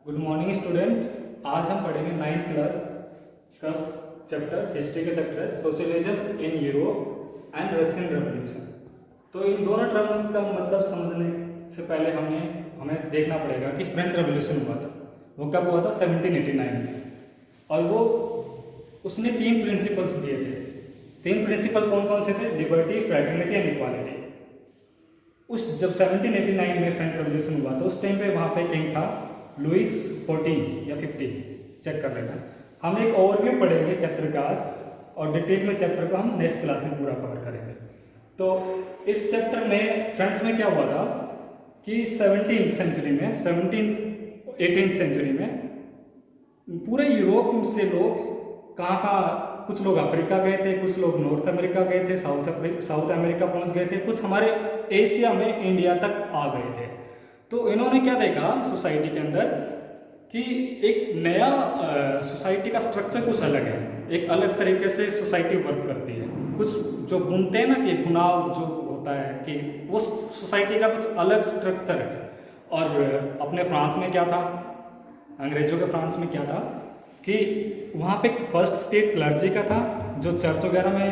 Good morning students. आज हम पढ़ेंगे 9th क्लास का चैप्टर हिस्ट्री का चैप्टर है socialism in Europe and Russian revolution. तो इन दोनों टर्म का मतलब समझने से पहले हमें देखना पड़ेगा कि फ्रेंच रेवोल्यूशन हुआ था। वो कब हुआ था? 1789 में। और वो उसने 3 प्रिंसिपल्स दिए थे। 3 प्रिंसिपल कौन कौन से थे? Liberty, fraternity and equality. उस जब 1789 में फ्रेंच रेवोल्यूशन हुआ था उस टाइम पे वहाँ पे किंग था लुइस 14 या 15, चेक कर लेना। हम एक ओवरव्यू पढ़ेंगे चैप्टर का आज, और डिटेल में चैप्टर को हम नेक्स्ट क्लास में पूरा कवर करेंगे। तो इस चैप्टर में फ्रांस में क्या हुआ था कि 18th सेंचुरी में पूरे यूरोप से लोग कहाँ कुछ लोग अफ्रीका गए थे, कुछ लोग नॉर्थ अमेरिका गए थे, साउथ अमेरिका पहुंच गए थे, कुछ हमारे एशिया में इंडिया तक आ गए थे। तो इन्होंने क्या देखा सोसाइटी के अंदर कि एक नया सोसाइटी का स्ट्रक्चर कुछ अलग है, एक अलग तरीके से सोसाइटी वर्क करती है। कुछ जो बुनते हैं ना कि बुनाव जो होता है कि वो सोसाइटी का कुछ अलग स्ट्रक्चर है। और अपने फ्रांस में क्या था, अंग्रेजों के फ्रांस में क्या था कि वहाँ पे फर्स्ट स्टेट क्लर्जी का था, जो चर्च वगैरह में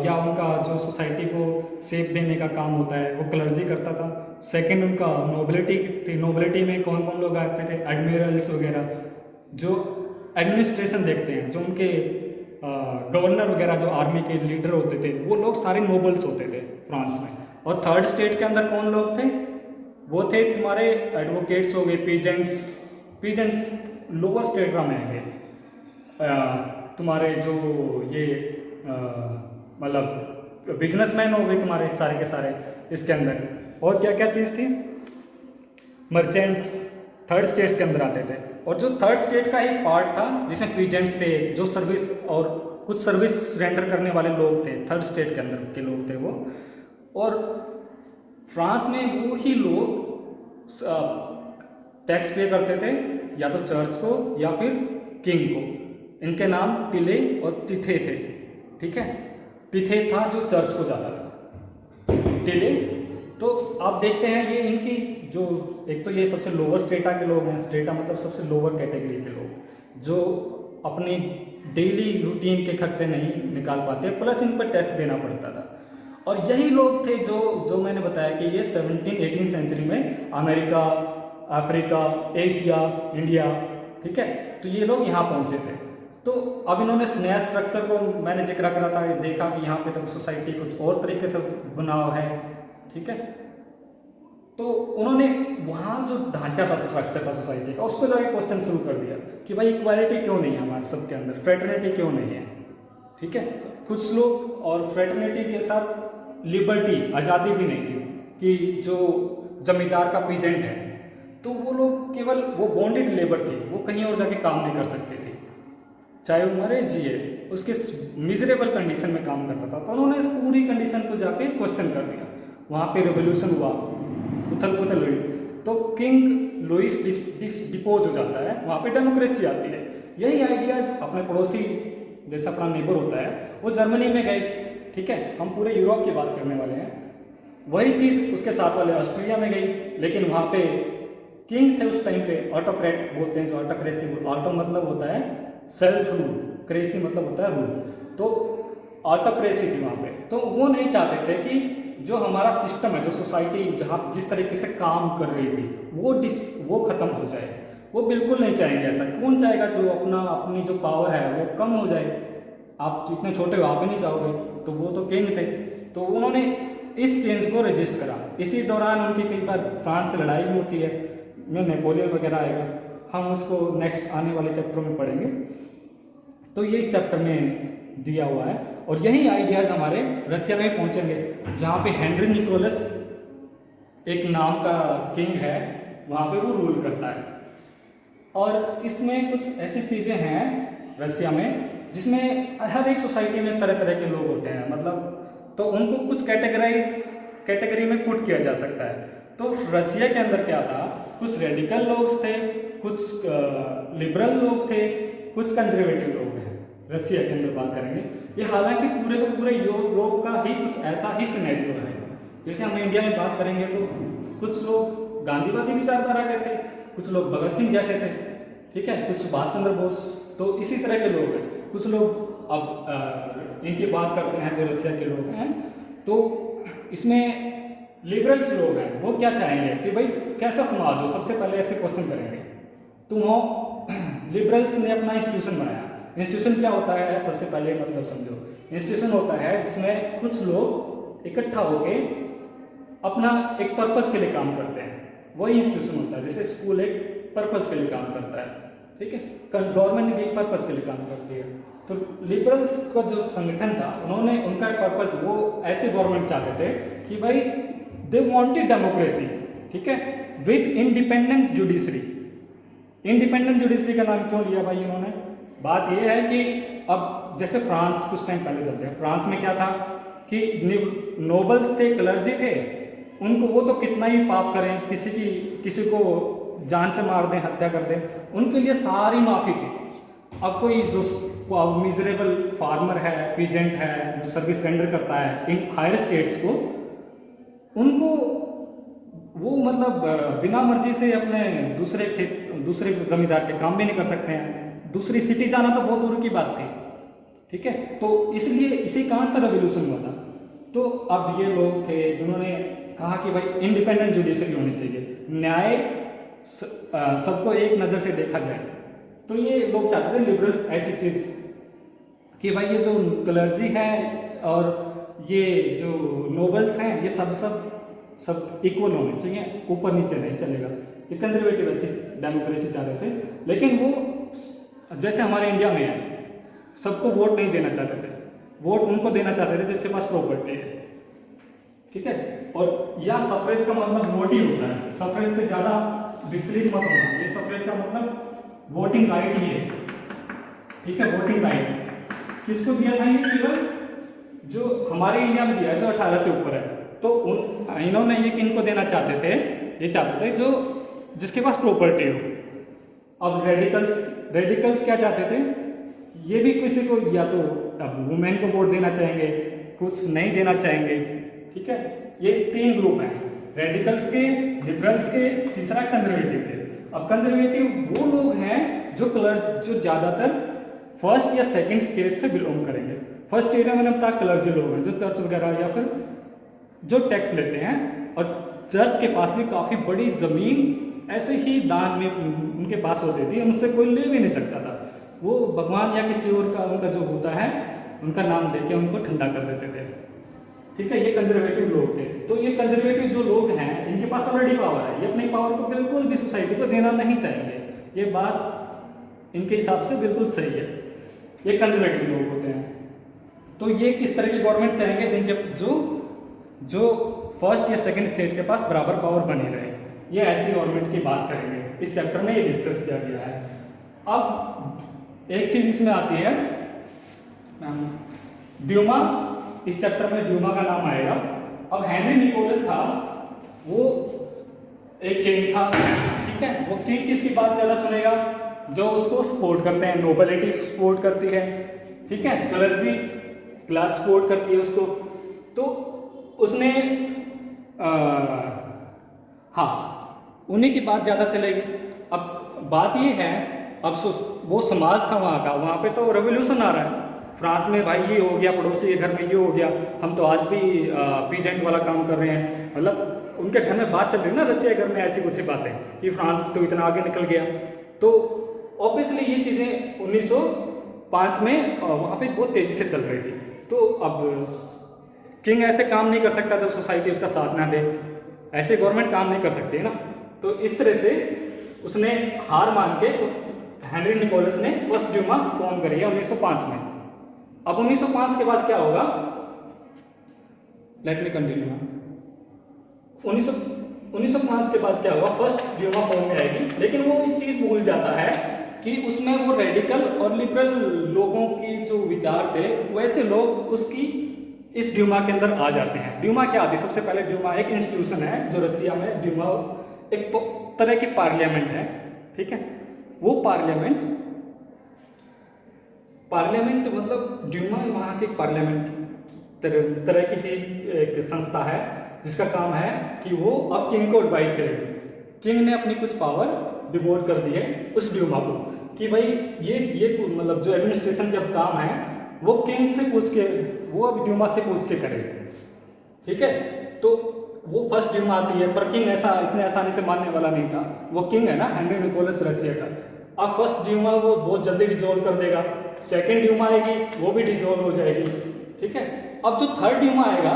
या उनका जो सोसाइटी को सेफ देने का काम होता है वो क्लर्जी करता था। सेकंड उनका नोबिलिटी थी। नोबिलिटी में कौन कौन लोग आते थे? एडमिरल्स वगैरह, जो एडमिनिस्ट्रेशन देखते हैं, जो उनके गवर्नर वगैरह, जो आर्मी के लीडर होते थे, वो लोग सारे नोबल्स होते थे फ्रांस में। और थर्ड स्टेट के अंदर कौन लोग थे? वो थे तुम्हारे एडवोकेट्स हो गए, पीजेंट्स लोअर स्टेट में आएंगे, तुम्हारे जो ये मतलब बिजनेसमैन हो गए तुम्हारे सारे के सारे इसके अंदर। और क्या क्या चीज़ थी? मर्चेंट्स थर्ड स्टेट्स के अंदर आते थे। और जो थर्ड स्टेट का एक पार्ट था जिसमें पीजेंट्स थे, जो सर्विस और कुछ सर्विस रेंडर करने वाले लोग थे, थर्ड स्टेट के अंदर के लोग थे वो। और फ्रांस में वो ही लोग टैक्स पे करते थे, या तो चर्च को या फिर किंग को। इनके नाम टिले और तिथे थे, ठीक है। तिथे था जो चर्च को जाता था, टिले। तो आप देखते हैं ये इनकी जो एक तो ये सबसे लोअर स्टेटा के लोग हैं, स्टेटा मतलब सबसे लोअर कैटेगरी के लोग, जो अपनी डेली रूटीन के खर्चे नहीं निकाल पाते, प्लस इन पर टैक्स देना पड़ता था। और यही लोग थे जो मैंने बताया कि ये 17-18 सेंचुरी में अमेरिका, अफ्रीका, एशिया, इंडिया, ठीक है, तो ये लोग यहाँ पहुँचे थे। तो अब इन्होंने नया स्ट्रक्चर को मैंने जिक्र करा था, देखा कि यहाँ पे तो सोसाइटी कुछ और तरीके से बनाव है, ठीक है। तो उन्होंने वहाँ जो ढांचा था, स्ट्रक्चर था सोसाइटी का, उसको जाके क्वेश्चन शुरू कर दिया कि भाई इक्वालिटी क्यों नहीं है हमारे सबके अंदर, फ्रेटर्निटी क्यों नहीं है, ठीक है। कुछ लोग और फ्रेटर्निटी के साथ लिबर्टी, आज़ादी भी नहीं थी कि जो जमींदार का पीजेंट है तो वो लोग केवल वो बॉन्डेड लेबर थी, वो कहीं और जाके काम नहीं कर सकते थे, चाहे वो मरे जिए, उसके मिजरेबल कंडीशन में काम करता था। तो उन्होंने इस पूरी कंडीशन को जाके क्वेश्चन कर दिया। वहाँ पे रेवोल्यूशन हुआ, उथल पुथल हुई, तो किंग लुइस डिपोज हो जाता है, वहाँ पे डेमोक्रेसी आती है। यही आइडियाज़ अपने पड़ोसी, जैसे अपना नेबर होता है, वो जर्मनी में गए, ठीक है, हम पूरे यूरोप की बात करने वाले हैं। वही चीज़ उसके साथ वाले ऑस्ट्रेलिया में गई, लेकिन वहाँ पे किंग थे उस टाइम पे, ऑटोक्रेट बोलते हैं, जो ऑटोक्रेसी, ऑटो मतलब होता है सेल्फ रूल, क्रेसी मतलब होता है रूल, तो ऑटोक्रेसी थी वहाँ पे। तो वो नहीं चाहते थे कि जो हमारा सिस्टम है, जो सोसाइटी जहाँ जिस तरीके से काम कर रही थी वो ख़त्म हो जाए। वो बिल्कुल नहीं चाहेंगे ऐसा। कौन चाहेगा जो अपनी जो पावर है वो कम हो जाए? आप इतने छोटे हो, आप ही नहीं चाहोगे। तो वो तो किंग थे, तो उन्होंने इस चेंज को रजिस्ट करा। इसी दौरान उनकी कई बार फ्रांस से लड़ाई भी होती है, में नेपोलियन वगैरह आएगा, हम उसको नेक्स्ट आने वाले चैप्टर में पढ़ेंगे। तो ये इस चैप्टर में दिया हुआ है। और यही आइडियाज़ हमारे रशिया में पहुंचेंगे, जहाँ पे हेनरी निकोलस एक नाम का किंग है, वहाँ पे वो रूल करता है। और इसमें कुछ ऐसी चीज़ें हैं रशिया में जिसमें हर एक सोसाइटी में तरह तरह के लोग होते हैं, मतलब तो उनको कुछ कैटेगरी में पुट किया जा सकता है। तो रशिया के अंदर क्या था, कुछ रेडिकल लोग थे, कुछ लिबरल लोग थे, कुछ कंजर्वेटिव लोग हैं। रशिया के अंदर बात करेंगे, ये हालांकि पूरे का पूरे यूरोप का ही कुछ ऐसा ही सिनेरियो है। जैसे हम इंडिया में बात करेंगे तो कुछ लोग गांधीवादी विचारधारा के थे, कुछ लोग भगत सिंह जैसे थे, ठीक है, कुछ सुभाष चंद्र बोस, तो इसी तरह के लोग हैं। कुछ लोग अब इनकी बात करते हैं जो रसिया के लोग हैं, तो इसमें लिबरल्स लोग हैं, वो क्या चाहेंगे कि भाई कैसा समाज हो, सबसे पहले ऐसे क्वेश्चन करेंगे। तो वहाँ लिबरल्स ने अपना इंस्टीट्यूशन बनाया। इंस्टीट्यूशन क्या होता है, सबसे पहले मतलब समझो, इंस्टीट्यूशन होता है जिसमें कुछ लोग इकट्ठा होके अपना एक पर्पस के लिए काम करते हैं, वही इंस्टीट्यूशन होता है। जैसे स्कूल एक पर्पस के लिए काम करता है, ठीक है, गवर्नमेंट भी एक पर्पस के लिए काम करती है। तो लिबरल्स का जो संगठन था, उन्होंने उनका पर्पस, वो ऐसे गवर्नमेंट चाहते थे कि भाई दे वांटेड डेमोक्रेसी, ठीक है, with independent judiciary. Independent judiciary का नाम क्यों लिया भाई उन्होंने? बात यह है कि अब जैसे फ्रांस कुछ टाइम पहले चलते हैं, फ्रांस में क्या था कि नोबल्स थे, क्लर्जी थे, उनको वो तो कितना ही पाप करें, किसी को जान से मार दें, हत्या कर दें, उनके लिए सारी माफ़ी थी। अब कोई जो मिजरेबल फार्मर है, पीजेंट है, जो सर्विस रेंडर करता है इन हायर स्टेट्स को, उनको वो मतलब बिना मर्जी से अपने दूसरे जमींदार के काम भी नहीं कर सकते हैं, दूसरी सिटी जाना तो बहुत दूर की बात थी, ठीक है। तो इसलिए इसी कारण का रेवोल्यूशन हुआ था। तो अब ये लोग थे जिन्होंने कहा कि भाई इंडिपेंडेंट जुडिशरी होनी चाहिए, न्याय सबको एक नज़र से देखा जाए। तो ये लोग चाहते थे लिबरल्स ऐसी चीज़ कि भाई ये जो क्लर्जी है और ये जो नोबल्स हैं, ये सब इक्वल होने चाहिए, ऊपर नीचे नहीं चलेगा। ये कंजर्वेटिव ऐसी डेमोक्रेसी चाह रहे थे, लेकिन वो जैसे हमारे इंडिया में है, सबको वोट नहीं देना चाहते थे, वोट उनको देना चाहते थे जिसके पास प्रॉपर्टी है, ठीक है। और या सफरेज का मतलब वोट ही होता है, सफरेज से ज़्यादा विचलित मत होना। ये सफरेज का मतलब वोटिंग राइट ही है, ठीक है, वोटिंग राइट। किसको दिया था ये? केवल जो हमारे इंडिया में दिया है, जो 18 से ऊपर है। तो इन्होंने ये किनको देना चाहते थे? ये चाहते थे जो जिसके पास प्रॉपर्टी हो। अब रेडिकल्स क्या चाहते थे? ये भी किसी को या तो वुमेन को वोट देना चाहेंगे, कुछ नहीं देना चाहेंगे, ठीक है। ये 3 ग्रुप हैं, रेडिकल्स के, लिबरल्स के, तीसरा कंजर्वेटिव के। अब कंजर्वेटिव वो लोग हैं जो ज़्यादातर फर्स्ट या सेकंड स्टेट से बिलोंग करेंगे। फर्स्ट स्टेट में मैंने बताया क्लर्जी लोग हैं, जो चर्च वगैरह या फिर जो टैक्स लेते हैं, और चर्च के पास भी काफ़ी बड़ी ज़मीन ऐसे ही दान में उनके पास होती थी, उनसे कोई ले भी नहीं सकता था। वो भगवान या किसी और का उनका जो होता है, उनका नाम देके उनको ठंडा कर देते थे, ठीक है। ये कंजर्वेटिव लोग थे। तो ये कंजर्वेटिव जो लोग हैं, इनके पास ऑलरेडी पावर है, ये अपनी पावर को बिल्कुल भी सोसाइटी को देना नहीं चाहेंगे। ये बात इनके हिसाब से बिल्कुल सही है। ये कंजर्वेटिव लोग होते हैं। तो ये किस तरह की गवर्नमेंट चाहेंगे? जिनके जो फर्स्ट या सेकंड स्टेट के पास बराबर पावर बनी रहे। ये ऐसी गवर्नमेंट की बात करेंगे, इस चैप्टर में ये डिस्कस किया गया है। अब एक चीज़ इसमें आती है ड्यूमा। इस चैप्टर में ड्यूमा का नाम आएगा। अब हेनरी निकोलस था, वो एक किंग था, ठीक है। वो किंग किसकी बात ज़्यादा सुनेगा? जो उसको सपोर्ट करते हैं, नोबिलिटी सपोर्ट करती है, ठीक है, क्लर्जी क्लास सपोर्ट करती है उसको। तो उसने हाँ, उन्हीं की बात ज़्यादा चलेगी। अब बात ये है, अब वो समाज था वहाँ का, वहाँ पे तो रेवोल्यूशन आ रहा है। फ्रांस में भाई ये हो गया, पड़ोसी के घर में ये हो गया, हम तो आज भी पीजेंट वाला काम कर रहे हैं। मतलब उनके घर में बात चल रही है ना, रसिया के घर में ऐसी कुछ बातें कि फ्रांस तो इतना आगे निकल गया। तो ऑब्वियसली ये चीज़ें 1905 में वहाँ पे बहुत तेज़ी से चल रही थी। तो अब किंग ऐसे काम नहीं कर सकता जब सोसाइटी उसका साथ ना दे, ऐसे गवर्नमेंट काम नहीं कर सकती है ना। तो इस तरह से उसने हार मान के हेनरी निकोलस ने फर्स्ट ड्यूमा फॉर्म करी है 1905 में। अब 1905 के बाद क्या होगा? Let me continue. 1905 के बाद क्या होगा? फर्स्ट ड्यूमा फॉर्म में आएगी, लेकिन वो एक चीज़ भूल जाता है कि उसमें वो रेडिकल और लिबरल लोगों की जो विचार थे, वैसे लोग उसकी इस ड्यूमा के अंदर आ जाते हैं। ड्यूमा क्या आती है? सबसे पहले ड्यूमा एक इंस्टीट्यूशन है जो रसिया में, ड्यूमा एक तरह की पार्लियामेंट है, ठीक है। वो पार्लियामेंट मतलब ड्यूमा वहाँ की पार्लियामेंट तरह की ही एक संस्था है जिसका काम है कि वो अब किंग को एडवाइस करेगी। किंग ने अपनी कुछ पावर डिवोट कर दिए उस ड्यूमा को कि भाई ये मतलब जो एडमिनिस्ट्रेशन जब काम है वो किंग से पूछ के, वो अब ड्यूमा से पूछ के करे, ठीक है। तो वो फर्स्ट ड्यूमा आती है, पर किंग ऐसा इतने आसानी से मानने वाला नहीं था। वो किंग है ना हेनरी निकोलस रशिया का। अब फर्स्ट ड्यूमा वो बहुत जल्दी डिजोल्व कर देगा, सेकेंड ड्यूमा आएगी वो भी डिजोल्व हो जाएगी, ठीक है। अब जो थर्ड ड्यूमा आएगा,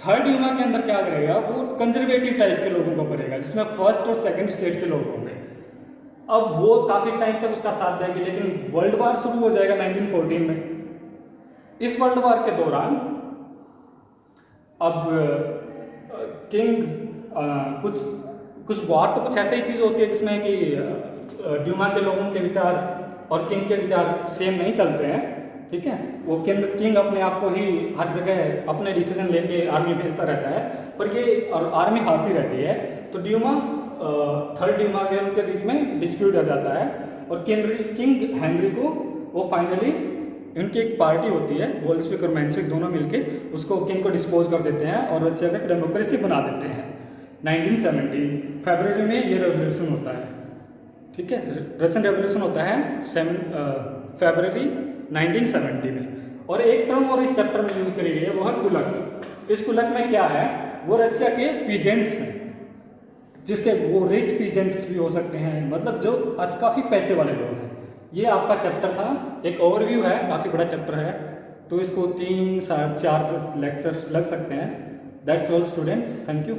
थर्ड ड्यूमा के अंदर क्या करेगा, वो कंजर्वेटिव टाइप के लोगों को करेगा, जिसमें फर्स्ट और सेकंड स्टेट के लोग होंगे। अब वो काफ़ी टाइम तक उसका साथ देंगे, लेकिन वर्ल्ड वार शुरू हो जाएगा 1914 में। इस वर्ल्ड वार के दौरान अब किंग कुछ वार तो कुछ ऐसी ही चीज़ होती है जिसमें कि ड्यूमा के लोगों के विचार और किंग के विचार सेम नहीं चलते हैं, ठीक है। वो किंग अपने आप को ही हर जगह अपने डिसीजन लेके आर्मी भेजता रहता है, पर ये और आर्मी हारती रहती है। तो ड्यूमा थर्ड ड्यूमा के उनके बीच में डिस्प्यूट आ जाता है, और किंग हेनरी को वो फाइनली, उनकी एक पार्टी होती है बोल्शेविक और मेंशेविक दोनों मिलके उसको किंग को डिस्पोज कर देते हैं और रशिया का डेमोक्रेसी बना देते हैं। 1917 फरवरी में ये रेवोल्यूशन होता है, ठीक है। रशियन रेवोल्यूशन होता है फरवरी 1970 में। और एक टर्म और इस चैप्टर में यूज करी गई है, वो है कुलक। इस कुलक में क्या है, वो रशिया के पीजेंट्स हैं, जिसके वो रिच पीजेंट्स भी हो सकते हैं, मतलब जो काफ़ी पैसे वाले लोग हैं। ये आपका चैप्टर था, एक ओवरव्यू है, काफ़ी बड़ा चैप्टर है, तो इसको 3 से 4 लेक्चर्स लग सकते हैं। That's all students, thank you.